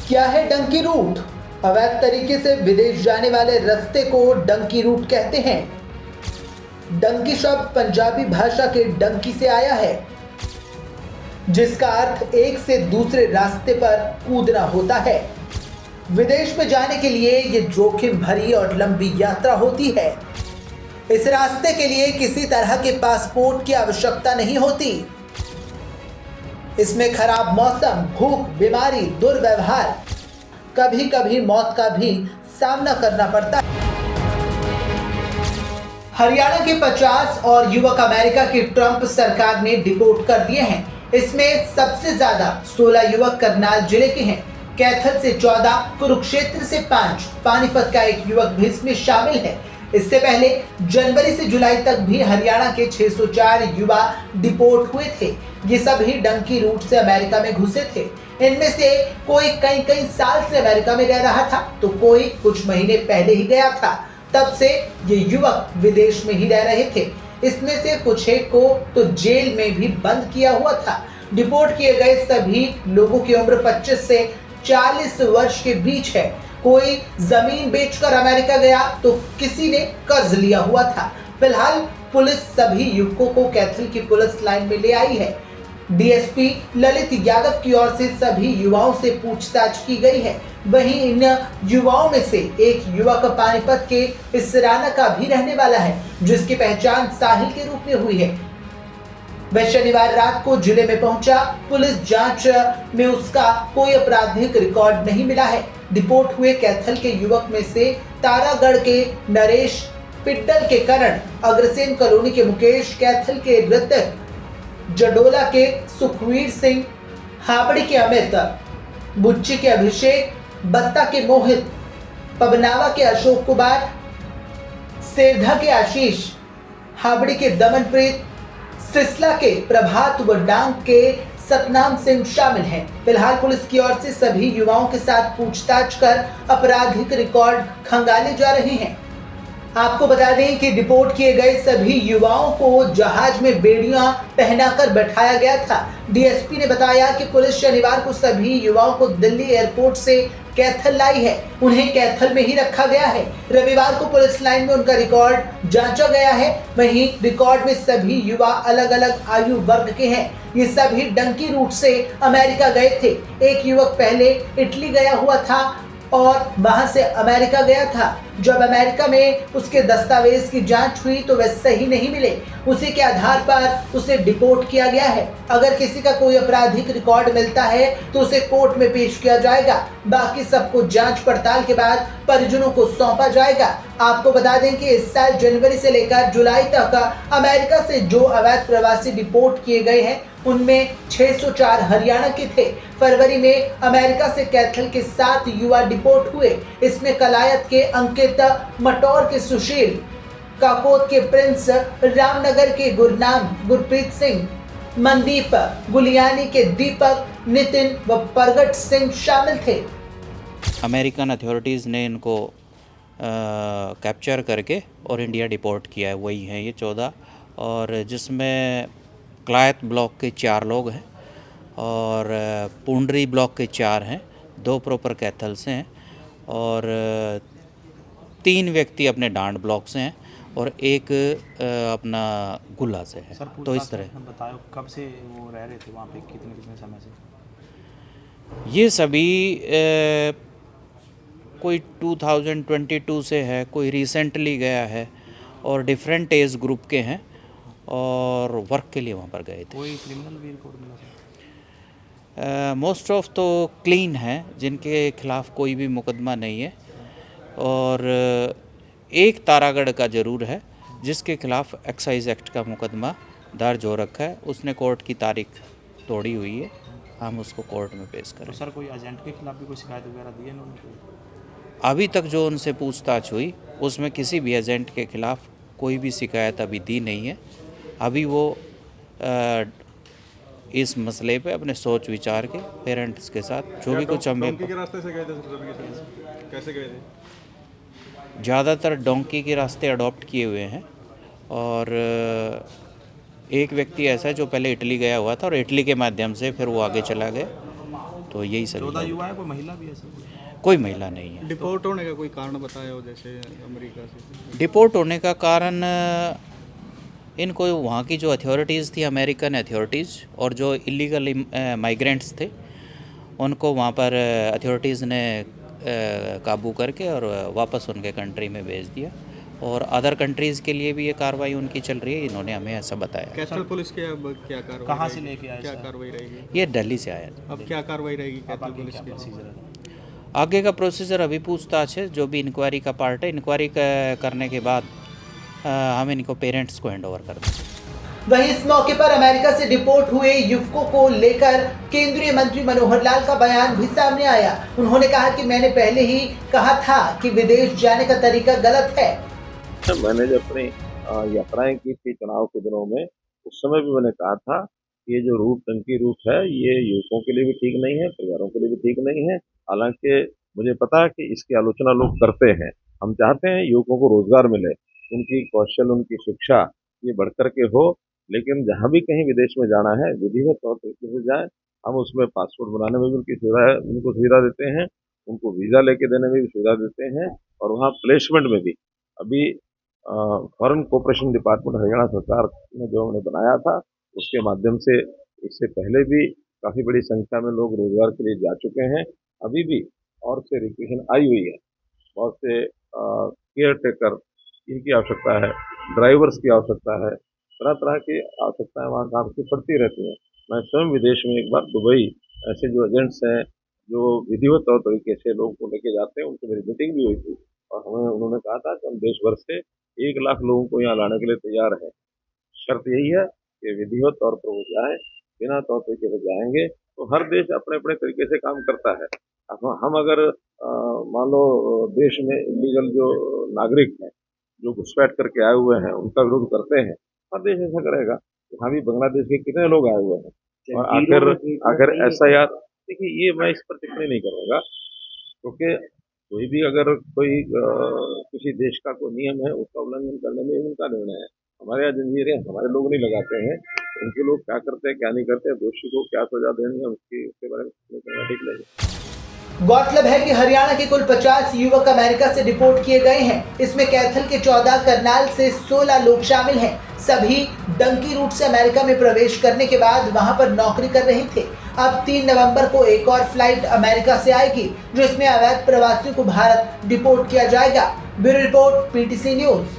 क्या है डंकी रूट? अवैध तरीके से विदेश जाने वाले रास्ते को डंकी रूट कहते हैं। डंकी शब्द पंजाबी भाषा के डंकी से आया है, जिसका अर्थ एक से दूसरे रास्ते पर कूदना होता है। विदेश में जाने के लिए ये जोखिम भरी और लंबी यात्रा होती है। इस रास्ते के लिए किसी तरह के पासपोर्ट की आवश्यकता नहीं होती। इसमें खराब मौसम, भूख, बीमारी, दुर्व्यवहार, कभी कभी मौत का भी सामना करना पड़ता है। हरियाणा के 50 और युवक अमेरिका की ट्रंप सरकार ने डिपोर्ट कर दिए हैं। इसमें सबसे ज्यादा 16 युवक करनाल जिले के हैं, कैथल से 14, कुरुक्षेत्र से 5, पानीपत का एक युवक भी इसमें शामिल है। इससे पहले जनवरी से जुलाई तक भी हरियाणा के 604 युवा डिपोर्ट हुए थे। ये सभी डंकी रूट से अमेरिका में घुसे थे। इनमें से कोई कई साल से अमेरिका में रह रहा था, तो कोई कुछ महीने पहले ही गया था। तब से ये युवक विदेश में ही रह रहे थे। इसमें से कुछ एक को तो जेल में भी बंद किया हुआ था। डिपोर्ट किए गए सभी लोगों की उम्र 25 से 40 वर्ष के बीच है। कोई जमीन बेचकर अमेरिका गया, तो किसी ने कर्ज लिया हुआ था। फिलहाल पुलिस सभी युवकों को कैथल की पुलिस लाइन में ले आई है। डीएसपी ललित यादव की ओर से सभी युवाओं से पूछताछ की गई है। वहीं इन युवाओं में से एक युवक पानीपत के इसराना का भी रहने वाला है, जिसकी पहचान साहिल के रूप में हुई है। वह शनिवार रात को जिले में पहुंचा। पुलिस जांच में उसका कोई आपराधिक रिकॉर्ड नहीं मिला है। डिपोर्ट हुए कैथल के युवक में से तारागढ़ के नरेश, पिड्डल के करण, अग्रसेन कॉलोनी के मुकेश, कैथल के ऋतिक, जडोला के सुखवीर सिंह, हाबड़ी के अमित, बुच्ची के अभिषेक, बत्ता के मोहित, पबनावा के अशोक कुमार, सेरधा के आशीष, हाबड़ी के दमनप्रीत, सिसला के प्रभात व डांग के सतनाम सिंह शामिल हैं। फिलहाल पुलिस की ओर से सभी युवाओं के साथ पूछताछ कर आपराधिक रिकॉर्ड खंगाले जा रहे हैं। आपको बता दें कि डिपोर्ट किए गए सभी युवाओं को जहाज में बेड़ियां पहनाकर बैठाया गया था। डीएसपी ने बताया कि पुलिस शनिवार को सभी युवाओं को दिल्ली एयरपोर्ट से कैथल लाई है। उन्हें कैथल में ही रखा गया है। रविवार को पुलिस लाइन में उनका रिकॉर्ड जांचा गया है। वहीं रिकॉर्ड में सभी युवा अलग अलग आयु वर्ग के हैं। ये सभी डंकी रूट से अमेरिका गए थे। एक युवक पहले इटली गया हुआ था और वहां से अमेरिका गया था। जब अमेरिका में उसके दस्तावेज की जांच हुई तो वे सही नहीं मिले। उसी के आधार पर उसे डिपोर्ट किया गया है। अगर किसी का कोई आपराधिक रिकॉर्ड मिलता है तो उसे कोर्ट में पेश किया जाएगा। बाकी सबको जांच पड़ताल के बाद परिजनों को सौंपा जाएगा। आपको बता दें कि इस साल जनवरी से लेकर जुलाई तक अमेरिका से जो अवैध प्रवासी डिपोर्ट किए गए हैं, उनमें 604 हरियाणा के थे। फरवरी में अमेरिका से कैथल के 7 युवा डिपोर्ट हुए। इसमें कलायत के अंकित, मटौर के सुशील, काकोद के प्रिंस, रामनगर के गुरनाम गुरप्रीत सिंह, मनदीप, गुलियानी के दीपक, नितिन व प्रगट सिंह शामिल थे। अमेरिकन अथॉरिटीज़ ने इनको कैप्चर करके और इंडिया डिपोर्ट किया है। वही हैं ये 14, और जिसमें क्लायत ब्लॉक के 4 लोग हैं और पुंडरी ब्लॉक के 4 हैं, 2 प्रॉपर कैथल से हैं और 3 व्यक्ति अपने डांड ब्लॉक से हैं और एक अपना गुल्ला से है। सर, तो इस तरह बताओ कब से वो रह रहे थे वहाँ पे, कितने समय से? ये सभी कोई 2022 से है, कोई रिसेंटली गया है और डिफरेंट एज ग्रुप के हैं और वर्क के लिए वहाँ पर गए थे। कोई क्रिमिनल भी रिकॉर्ड मिला? मोस्ट ऑफ तो क्लीन हैं, जिनके खिलाफ़ कोई भी मुकदमा नहीं है, और एक तारागढ़ का ज़रूर है जिसके खिलाफ़ एक्साइज एक्ट का मुकदमा दर्ज हो रखा है। उसने कोर्ट की तारीख तोड़ी हुई है, हम उसको कोर्ट में पेश करें। तो सर, कोई एजेंट के खिलाफ भी कोई शिकायत वगैरह दी है इन्होंने? अभी तक जो उनसे पूछताछ हुई उसमें किसी भी एजेंट के खिलाफ़ कोई भी शिकायत अभी दी नहीं है। अभी वो इस मसले पे अपने सोच विचार के पेरेंट्स के साथ जो भी कुछ हमें डोंकी के रास्ते से गए थे सभी, कैसे गए थे? ज़्यादातर डोंकी के रास्ते अडॉप्ट किए हुए हैं और एक व्यक्ति ऐसा है जो पहले इटली गया हुआ था और इटली के माध्यम से फिर वो आगे चला गया। तो यही सभी 14 लोग। युवा है, कोई महिला भी है सब? कोई महिला नहीं है। डिपोर्ट होने का कोई कारण बताया हो जैसे अमेरिका से? डिपोर्ट होने का कारण इनको वहाँ की जो अथॉरिटीज़ थी, अमेरिकन अथॉरिटीज़, और जो इलीगल माइग्रेंट्स थे उनको वहाँ पर अथॉरिटीज़ ने काबू करके और वापस उनके कंट्री में भेज दिया। और अदर कंट्रीज़ के लिए भी ये कार्रवाई उनकी चल रही है, इन्होंने हमें ऐसा बताया। कैथल पुलिस के अब क्या कार्रवाई कहाँ से रहेगी? लेके आए क्या सर? कार्रवाई रहेगी? ये दिल्ली से आया था। अब क्या कार्रवाई रहेगी अब कैथल आगे पुलिस क्या की? प्रोसीजर है? आगे का प्रोसीजर अभी पूछताछ है, जो भी इंक्वायरी का पार्ट है। इंक्वायरी करने के बाद हम इनको पेरेंट्स को हैंड ओवर कर देंगे। वहीं इस मौके पर अमेरिका से डिपोर्ट हुए युवकों को लेकर केंद्रीय मंत्री मनोहर लाल का बयान भी सामने आया। उन्होंने कहा कि मैंने पहले ही कहा था कि विदेश जाने का तरीका गलत है। मैंने जब अपनी यात्राएं की थी चुनाव के दिनों में, उस समय भी मैंने कहा था कि ये जो टंकी रूट है ये युवकों के लिए भी ठीक नहीं है, परिवारों के लिए भी ठीक नहीं है। हालांकि मुझे पता है कि इसकी आलोचना लोग करते हैं। हम चाहते हैं युवकों को रोजगार मिले, उनकी कौशल, उनकी शिक्षा ये बढ़कर के हो, लेकिन जहाँ भी कहीं विदेश में जाना है विधिवत तौर तरीके से जाए। हम उसमें पासपोर्ट बनाने में भी उनको सुविधा देते हैं, उनको वीज़ा लेके देने में भी सुविधा देते हैं, और वहाँ प्लेसमेंट में भी अभी फॉरेन कोऑपरेशन डिपार्टमेंट हरियाणा सरकार ने जो हमने बनाया था उसके माध्यम से इससे पहले भी काफ़ी बड़ी संख्या में लोग रोजगार के लिए जा चुके हैं। अभी भी और से रिक्वेशन आई हुई है, बहुत से केयर टेकर इनकी आवश्यकता है, ड्राइवर्स की आवश्यकता है, तरह तरह की आवश्यकताएं वहाँ काम की पड़ती रहती हैं। मैं स्वयं विदेश में एक बार दुबई ऐसे जो एजेंट्स हैं जो विधिवत तौर तरीके से लोगों को लेके जाते हैं, उनसे मेरी मीटिंग भी हुई थी और हमें उन्होंने कहा था कि हम देश भर से 1 लाख लोगों को यहाँ लाने के लिए तैयार हैं। शर्त यही है कि विधिवत तौर पर वो जाए, बिना तौर तरीके से जाएंगे तो हर देश अपने अपने तरीके से काम करता है। अब हम अगर मान लो देश में इलीगल जो नागरिक हैं जो घुसपैठ करके आए हुए हैं उनका विरोध करते हैं, हर देश ऐसा करेगा। यहाँ भी बांग्लादेश के कितने लोग आए हुए हैं और आखिर ऐसा यार देखिए, ये मैं इस पर टिप्पणी नहीं करूँगा, क्योंकि कोई भी अगर कोई किसी देश का कोई नियम है उसका उल्लंघन करने में उनका निर्णय है। हमारे यहाँ जंजीरें हमारे लोग नहीं लगाते हैं, उनके लोग क्या करते हैं क्या नहीं करते, दोषी को क्या सजा देनी है उसके बारे में नहीं करना ठीक लगेगा। गौरतलब है कि हरियाणा के कुल 50 युवक अमेरिका से डिपोर्ट किए गए हैं। इसमें कैथल के 14, करनाल से 16 लोग शामिल हैं। सभी डंकी रूट से अमेरिका में प्रवेश करने के बाद वहां पर नौकरी कर रहे थे। अब 3 नवंबर को एक और फ्लाइट अमेरिका से आएगी, जिसमें अवैध प्रवासियों को भारत डिपोर्ट किया जाएगा। Bureau report, PTC news.